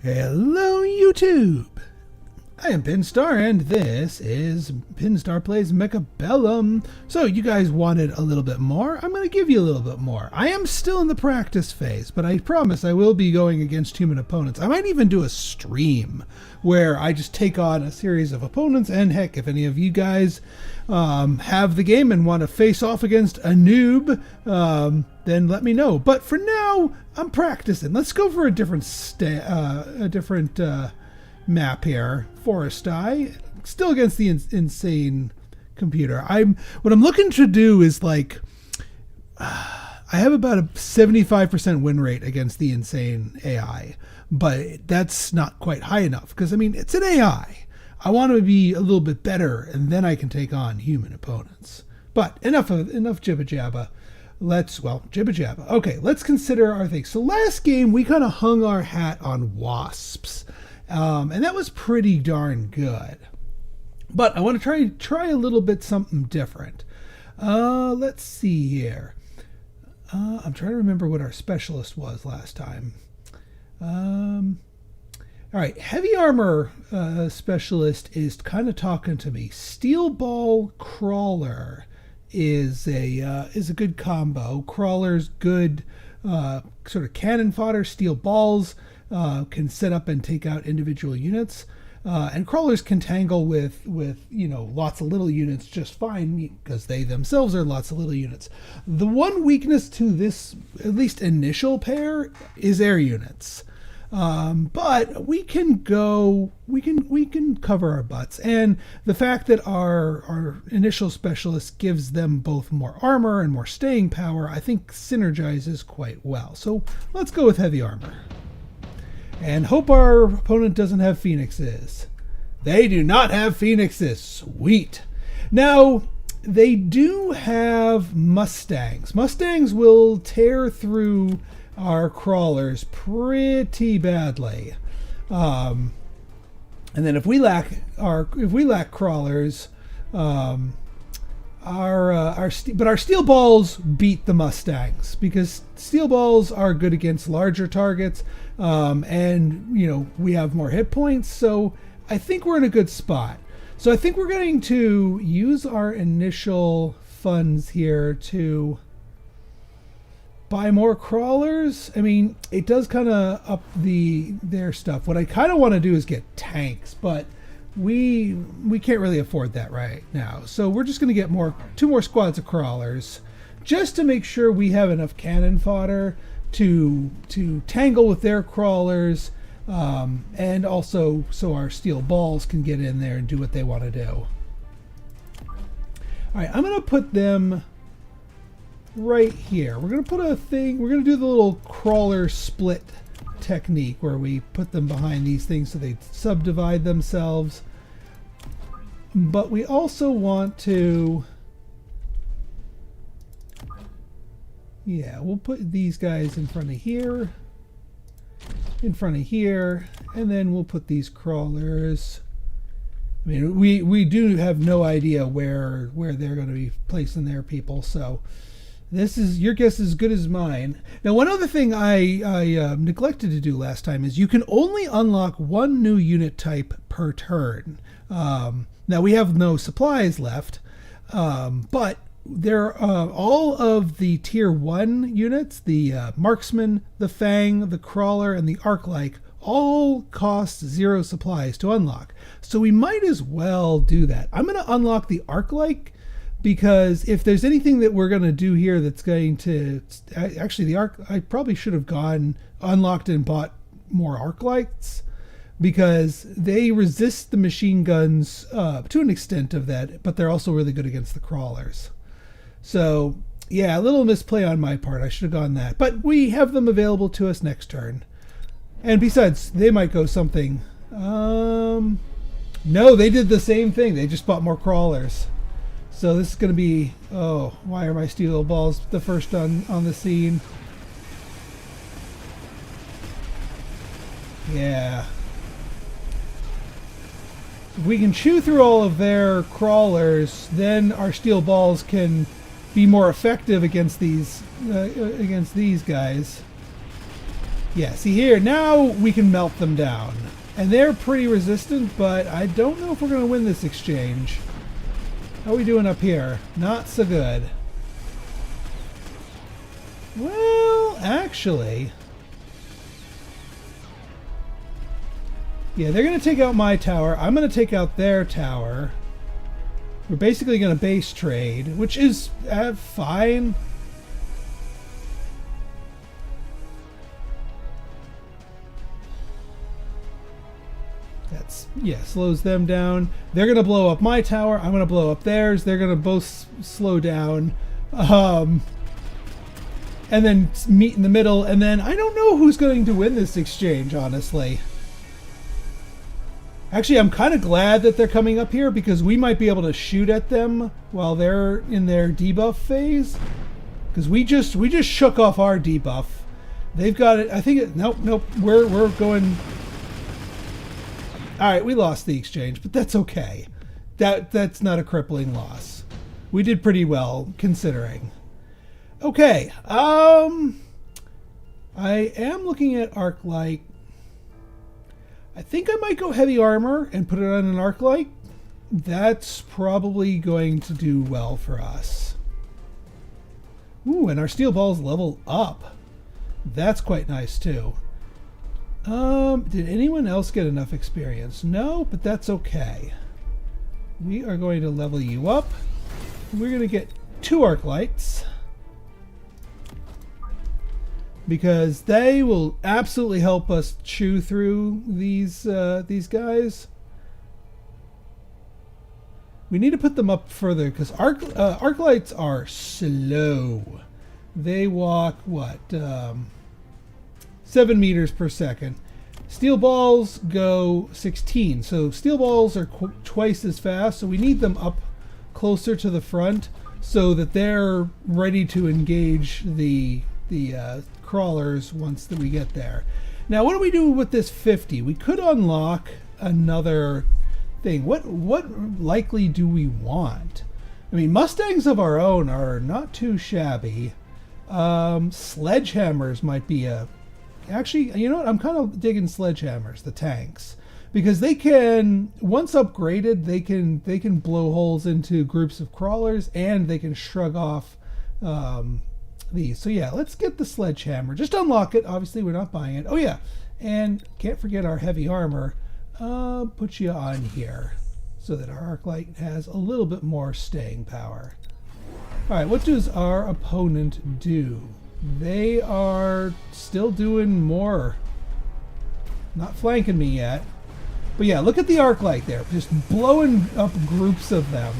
Hello YouTube! I am Pinstar and this is Pinstar Plays Mechabellum. So you guys wanted a little bit more, I'm going to give you a little bit more. I am still in the practice phase, but I promise I will be going against human opponents. I might even do a stream where I just take on a series of opponents, and heck, if any of you guys have the game and want to face off against a noob, then let me know. But for now, I'm practicing. Let's go for a different map here. Forest Eye, still against the insane computer. What I'm looking to do is like I have about a 75% win rate against the insane AI, but that's not quite high enough because I mean it's an AI. I want to be a little bit better, and then I can take on human opponents. But enough jibba jabba. Jibba jabba. Okay, let's consider our things. So last game we kind of hung our hat on wasps. And that was pretty darn good. But I want to try a little bit something different. Let's see here. I'm trying to remember what our specialist was last time. All right, heavy armor specialist is kind of talking to me. Steel ball crawler is a good combo. Crawler's good sort of cannon fodder. Steel balls can set up and take out individual units, and crawlers can tangle with lots of little units just fine because they themselves are lots of little units. The one weakness to this, at least initial pair, is air units, but we can cover our butts, and the fact that our initial specialist gives them both more armor and more staying power, I think synergizes quite well. So let's go with heavy armor. And hope our opponent doesn't have phoenixes. They do not have phoenixes. Sweet. Now, they do have mustangs. Mustangs will tear through our crawlers pretty badly. And then if we lack crawlers, our steel balls beat the mustangs because steel balls are good against larger targets, and we have more hit points, so I think we're in a good spot. So I think we're going to use our initial funds here to buy more crawlers. I mean, it does kind of up their stuff. What I kind of want to do is get tanks, but we can't really afford that right now. So we're just going to get two more squads of crawlers just to make sure we have enough cannon fodder to tangle with their crawlers, and also so our steel balls can get in there and do what they want to do. All right, I'm going to put them right here. We're going to put we're going to do the little crawler split technique where we put them behind these things so they subdivide themselves. But we also want to, we'll put these guys in front of here, and then we'll put these crawlers. I mean, we do have no idea where they're going to be placing their people, so this is your guess as good as mine. Now, one other thing I neglected to do last time is you can only unlock one new unit type per turn. Now we have no supplies left, but there are all of the tier 1 units, the marksman, the fang, the crawler, and the arc-like, all cost 0 supplies to unlock. So we might as well do that. I'm going to unlock the arc-like because if there's anything that we're going to do here that's going to actually I probably should have unlocked and bought more arc-lights, because they resist the machine guns to an extent of that, but they're also really good against the crawlers. So yeah, a little misplay on my part. I should have gone that, but we have them available to us next turn. And besides, they might go something. No, they did the same thing. They just bought more crawlers. So this is going to be, why are my steel balls the first on the scene? Yeah. If we can chew through all of their crawlers, then our steel balls can be more effective against these guys. Yeah, see here, now we can melt them down. And they're pretty resistant, but I don't know if we're going to win this exchange. How are we doing up here? Not so good. Well, actually... yeah, they're going to take out my tower. I'm going to take out their tower. We're basically going to base trade, which is fine. That's, yeah, slows them down. They're going to blow up my tower. I'm going to blow up theirs. They're going to both slow down. And then meet in the middle. And then I don't know who's going to win this exchange, honestly. Actually, I'm kind of glad that they're coming up here because we might be able to shoot at them while they're in their debuff phase. Because we just shook off our debuff. They've got it. I think it. Nope. We're going. All right, we lost the exchange, but that's okay. That's not a crippling loss. We did pretty well considering. Okay. I am looking at Arclight. I think I might go heavy armor and put it on an Arclight. That's probably going to do well for us. Ooh, and our steel balls level up. That's quite nice too. Did anyone else get enough experience? No, but that's okay. We are going to level you up. We're going to get 2 Arclights. Because they will absolutely help us chew through these guys. We need to put them up further because Arclights are slow. They walk, what, 7 meters per second. Steel balls go 16. So steel balls are twice as fast. So we need them up closer to the front so that they're ready to engage the crawlers once that we get there. Now, what do we do with this 50? We could unlock another thing. What likely do we want? I mean, Mustangs of our own are not too shabby. Sledgehammers might be a... Actually, you know what? I'm kind of digging sledgehammers, the tanks. Because they can, once upgraded, they can blow holes into groups of crawlers and they can shrug off these. So yeah, let's get the sledgehammer. Just unlock it. Obviously, we're not buying it. Oh yeah, and can't forget our heavy armor. Put you on here so that our Arclight has a little bit more staying power. All right, what does our opponent do? They are still doing more. Not flanking me yet. But yeah, look at the Arclight there. Just blowing up groups of them.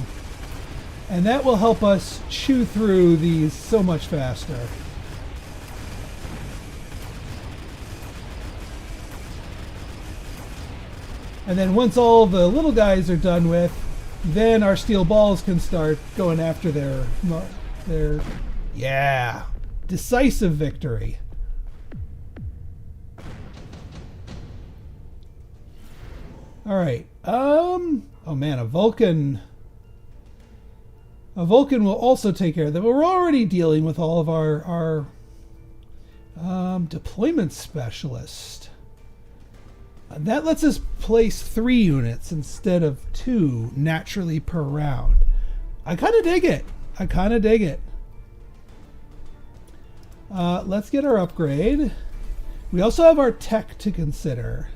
And that will help us chew through these so much faster. And then once all the little guys are done with, then our steel balls can start going after their yeah, decisive victory. All right. Oh man, a Vulcan will also take care of them. But we're already dealing with all of our deployment specialist. That lets us place 3 units instead of 2 naturally per round. I kind of dig it. Let's get our upgrade. We also have our tech to consider.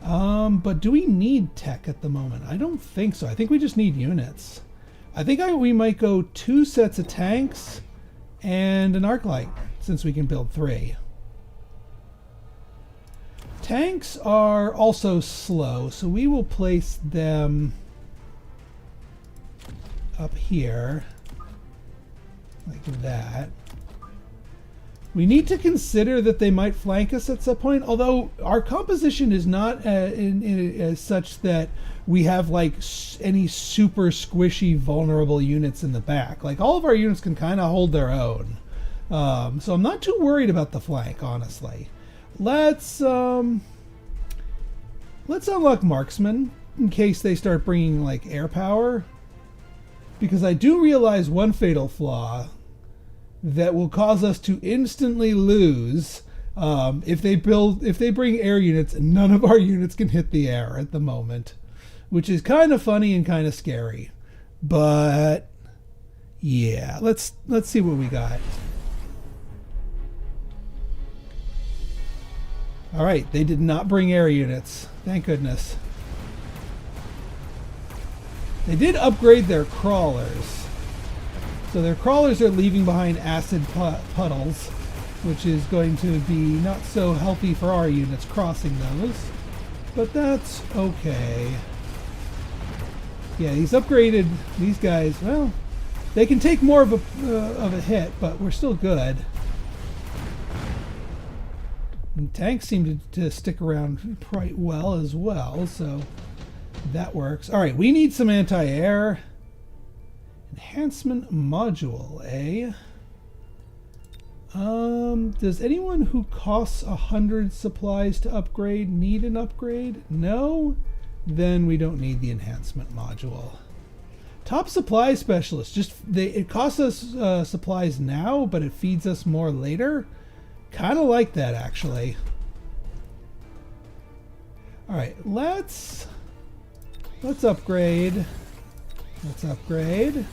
But do we need tech at the moment? I don't think so. I think we just need units. I think we might go 2 sets of tanks and an Arclight, since we can build 3. Tanks are also slow, so we will place them up here, like that. We need to consider that they might flank us at some point, although our composition is not as such that we have like any super squishy vulnerable units in the back. Like all of our units can kind of hold their own. So I'm not too worried about the flank, honestly. Let's unlock marksman in case they start bringing like air power, because I do realize one fatal flaw that will cause us to instantly lose If they bring air units, none of our units can hit the air at the moment, which is kind of funny and kind of scary. But yeah, let's see what we got. All right, they did not bring air units. Thank goodness. They did upgrade their crawlers. So their crawlers are leaving behind acid puddles, which is going to be not so healthy for our units crossing those. But that's okay. Yeah, these guys, well, they can take more of a hit, but we're still good. And tanks seem to stick around quite well as well, so that works. All right, we need some anti-air. Enhancement module, eh? Does anyone who costs 100 supplies to upgrade need an upgrade? No? Then we don't need the enhancement module. Top supply specialist. It costs us supplies now, but it feeds us more later. Kind of like that, actually. All right, let's upgrade. Let's upgrade.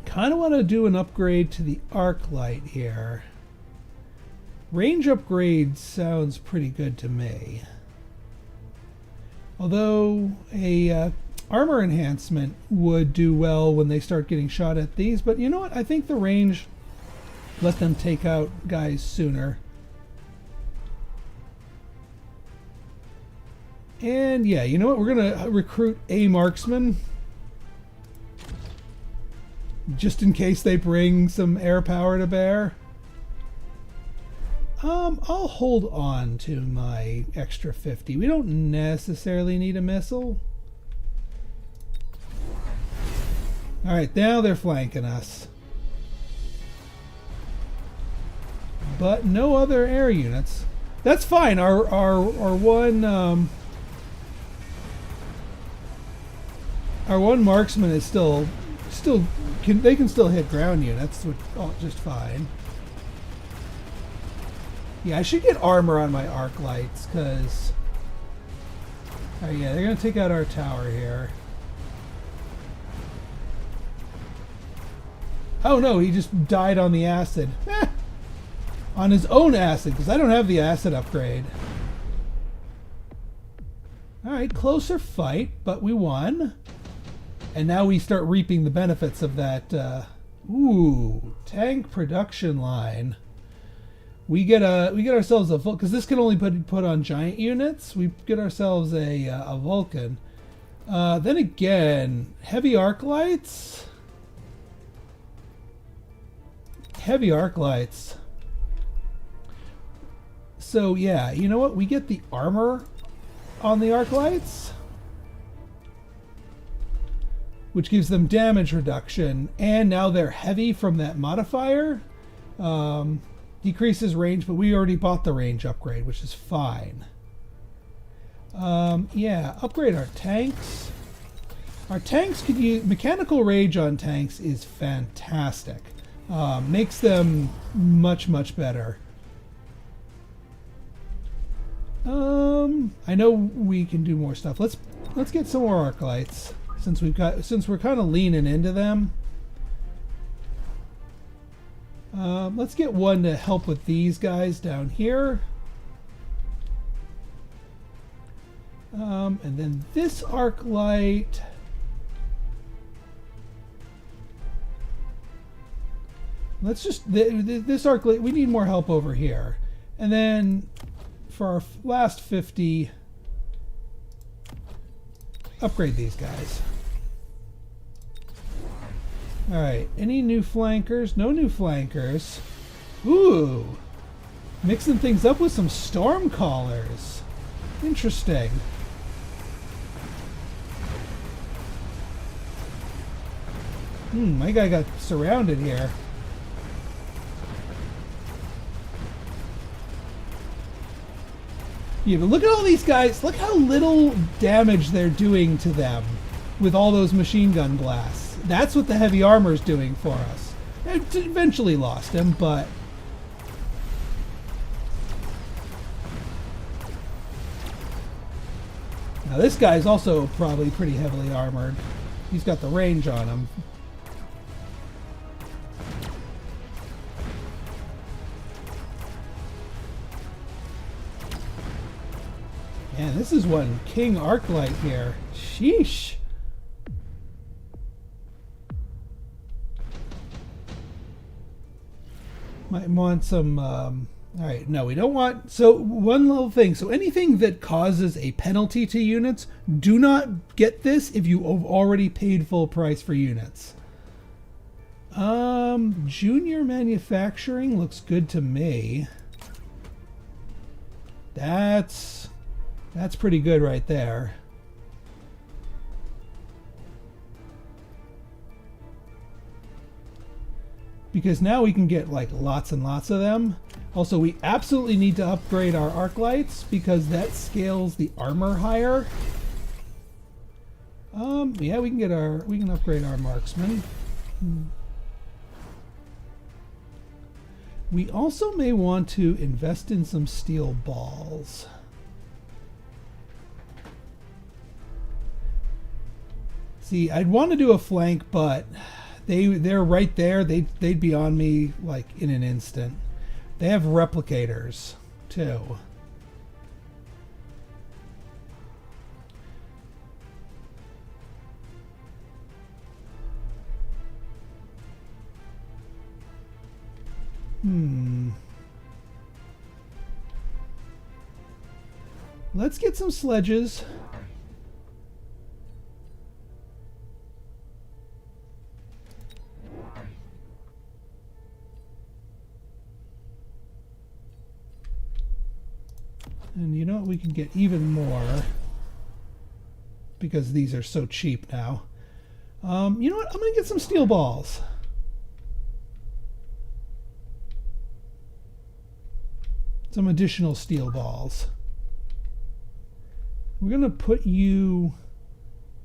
Kind of want to do an upgrade to the arc light here. Range upgrade sounds pretty good to me. Although a armor enhancement would do well when they start getting shot at these, but you know what? I think the range let them take out guys sooner. And yeah, you know what? We're gonna recruit a marksman just in case they bring some air power to bear. I'll hold on to my extra 50. We don't necessarily need a missile. All right, now they're flanking us. But no other air units. That's fine. Our one marksman is they can still hit ground units, which just fine. Yeah, I should get armor on my arc lights, because... Oh yeah, they're going to take out our tower here. Oh no, he just died on the acid. On his own acid, because I don't have the acid upgrade. Alright, closer fight, but we won. And now we start reaping the benefits of that. Ooh, tank production line. We get ourselves a Vulcan, because this can only put on giant units. We get ourselves a Vulcan. Then again, heavy arc lights. Heavy arc lights. So yeah, you know what? We get the armor on the arc lights, which gives them damage reduction, and now they're heavy from that modifier. Decreases range, but we already bought the range upgrade, which is fine. Yeah, upgrade our tanks. Our tanks could use... Mechanical rage on tanks is fantastic. Makes them much, much better. I know we can do more stuff. Let's get some more arc lights since we're kind of leaning into them. Let's get one to help with these guys down here. And then this arc light. Let's just this arc light. We need more help over here, and then for our last 50, upgrade these guys. All right. Any new flankers? No new flankers. Ooh, mixing things up with some storm callers. Interesting. My guy got surrounded here. Yeah, but look at all these guys. Look how little damage they're doing to them with all those machine gun blasts. That's what the heavy armor's doing for us. It eventually lost him, but... Now this guy's also probably pretty heavily armored. He's got the range on him. Man, this is one King Arclight here. Sheesh. Might want some... Alright, no, we don't want... So, one little thing. So, anything that causes a penalty to units, do not get this if you have already paid full price for units. Junior manufacturing looks good to me. That's pretty good right there. Because now we can get like lots and lots of them. Also, we absolutely need to upgrade our arc lights because that scales the armor higher. Yeah, we can upgrade our marksman. We also may want to invest in some steel balls. See, I'd want to do a flank, but they're right there. They'd be on me like in an instant. They have replicators too. Let's get some sledges. And you know what? We can get even more because these are so cheap now. You know what? I'm going to get some steel balls. Some additional steel balls. We're going to put you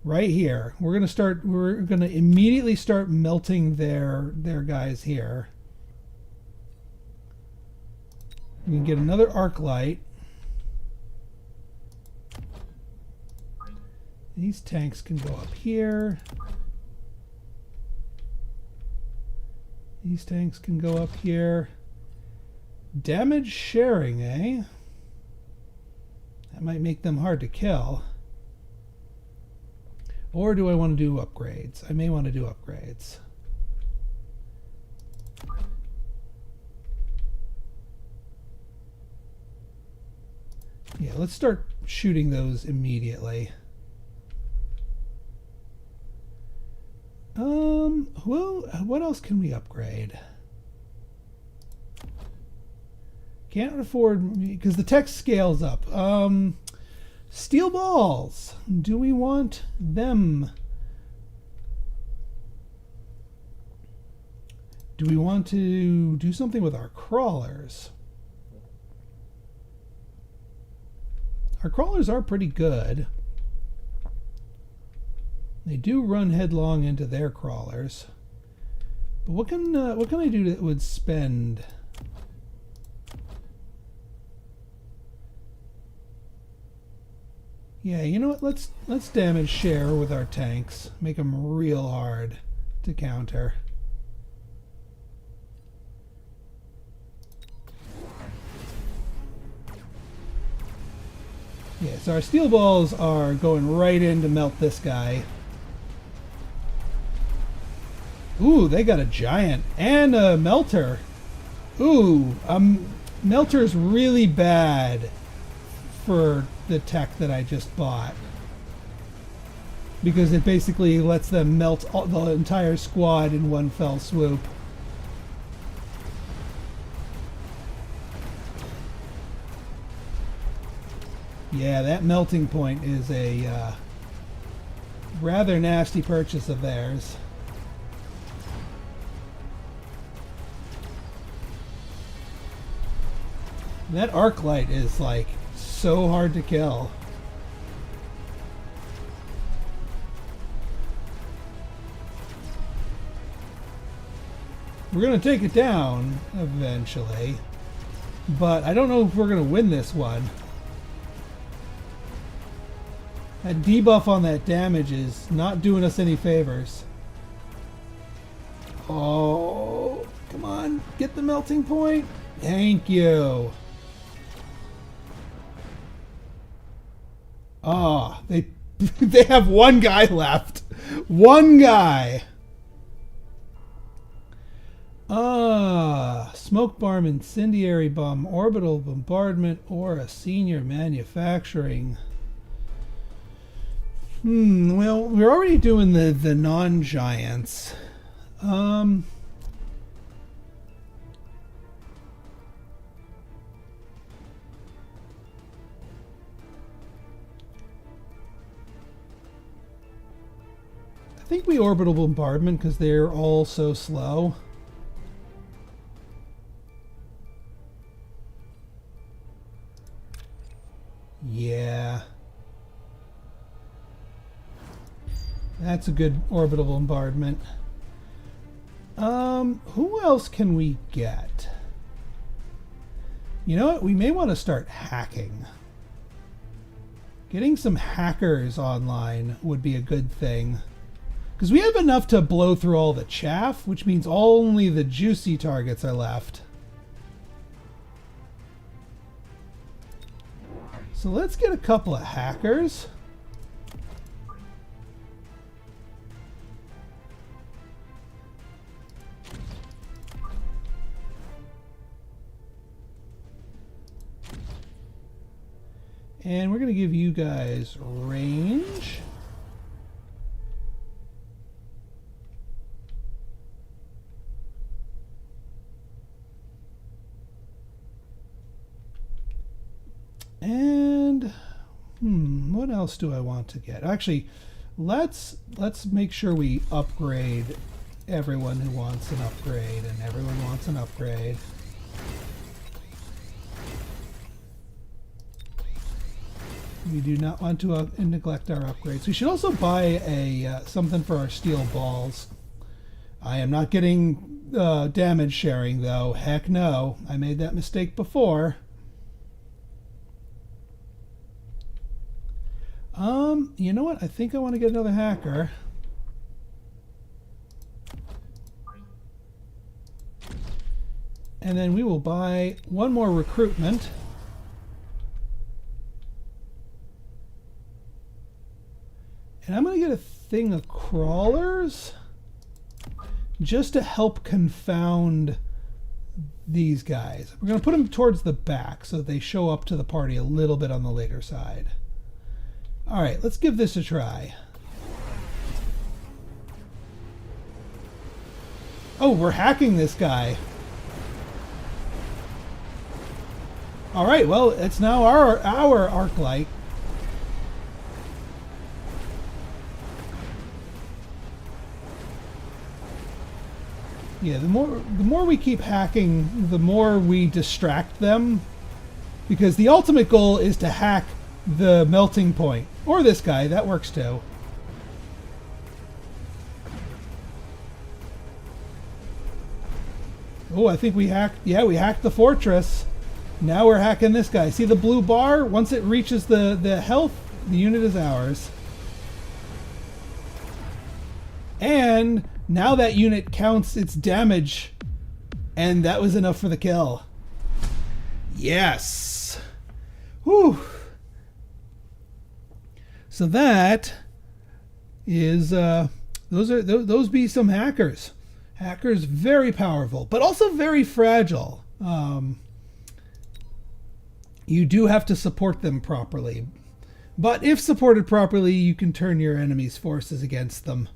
right here. We're going to immediately start melting their guys here. We can get another arc light. These tanks can go up here. These tanks can go up here. Damage sharing, eh? That might make them hard to kill. Or do I want to do upgrades? I may want to do upgrades. Yeah, let's start shooting those immediately. Well, what else can we upgrade? Can't afford, because the text scales up. Steel balls. Do we want them? Do we want to do something with our crawlers? Our crawlers are pretty good. They do run headlong into their crawlers. But what can I do that would spend? Yeah, you know what? Let's damage share with our tanks. Make them real hard to counter. Yeah, so our steel balls are going right in to melt this guy. Ooh, they got a giant and a melter. Ooh, melter's really bad for the tech that I just bought. Because it basically lets them melt the entire squad in one fell swoop. Yeah, that melting point is a rather nasty purchase of theirs. That arc light is like so hard to kill. We're going to take it down eventually, but I don't know if we're going to win this one. That debuff on that damage is not doing us any favors. Oh, come on, get the melting point. Thank you. Ah, they they have one guy left. One guy. Smoke bomb, incendiary bomb, orbital bombardment, or a senior manufacturing. Well, we're already doing the non-giants. I think we orbital bombardment because they're all so slow. Yeah. That's a good orbital bombardment. Who else can we get? You know what? We may want to start hacking. Getting some hackers online would be a good thing. Because we have enough to blow through all the chaff, which means only the juicy targets are left. So let's get a couple of hackers. And we're going to give you guys range. And what else do I want to get? Actually, let's make sure we upgrade everyone who wants an upgrade, and everyone wants an upgrade. We do not want to neglect our upgrades. We should also buy a something for our steel balls. I am not getting damage sharing though. Heck no. I made that mistake before. You know what? I think I want to get another hacker. And then we will buy one more recruitment. And I'm going to get a thing of crawlers just to help confound these guys. We're going to put them towards the back so they show up to the party a little bit on the later side. All right, let's give this a try. Oh, we're hacking this guy. All right, well, it's now our arc light. Yeah, the more we keep hacking, the more we distract them, because the ultimate goal is to hack the melting point, or this guy. That works too. Oh, I think we hacked. Yeah, we hacked the fortress. Now we're hacking this guy. See the blue bar? Once it reaches the health, the unit is ours. And now that unit counts its damage, and that was enough for the kill. Yes. Whew. So that is those be some hackers. Hackers very powerful, but also very fragile. You do have to support them properly, but if supported properly, you can turn your enemy's forces against them.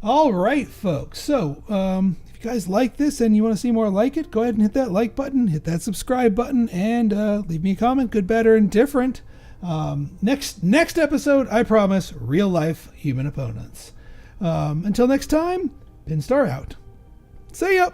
All right, folks. So if you guys like this and you want to see more like it, go ahead and hit that like button, hit that subscribe button, and leave me a comment, good, bad, or indifferent. Next episode, I promise, real life human opponents. Until next time, Pinstar out. See ya!